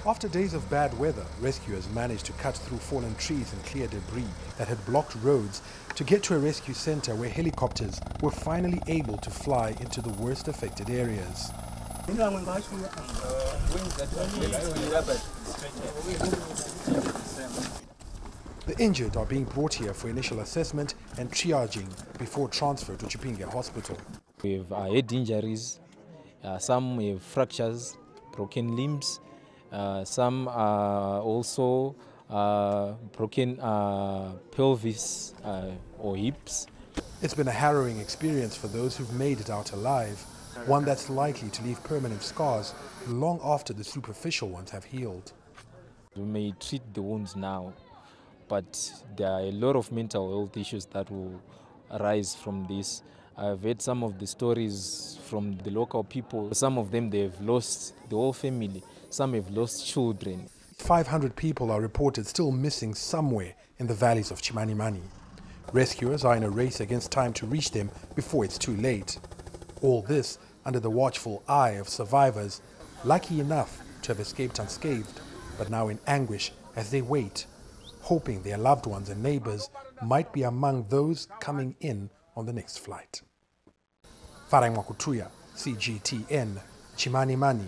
After days of bad weather, rescuers managed to cut through fallen trees and clear debris that had blocked roads to get to a rescue center where helicopters were finally able to fly into the worst affected areas. The injured are being brought here for initial assessment and triaging before transfer to Chipinge Hospital. We've head injuries, some have fractures, broken limbs, some also broken pelvis or hips. It's been a harrowing experience for those who've made it out alive, one that's likely to leave permanent scars long after the superficial ones have healed. We may treat the wounds now, but there are a lot of mental health issues that will arise from this. I've heard some of the stories from the local people. Some of them, they've lost the whole family. Some have lost children. 500 people are reported still missing somewhere in the valleys of Chimanimani. Rescuers are in a race against time to reach them before it's too late. All this under the watchful eye of survivors, lucky enough to have escaped unscathed, but now in anguish as they wait, hoping their loved ones and neighbors might be among those coming in on the next flight. Farang Makutuya, CGTN, Chimanimani.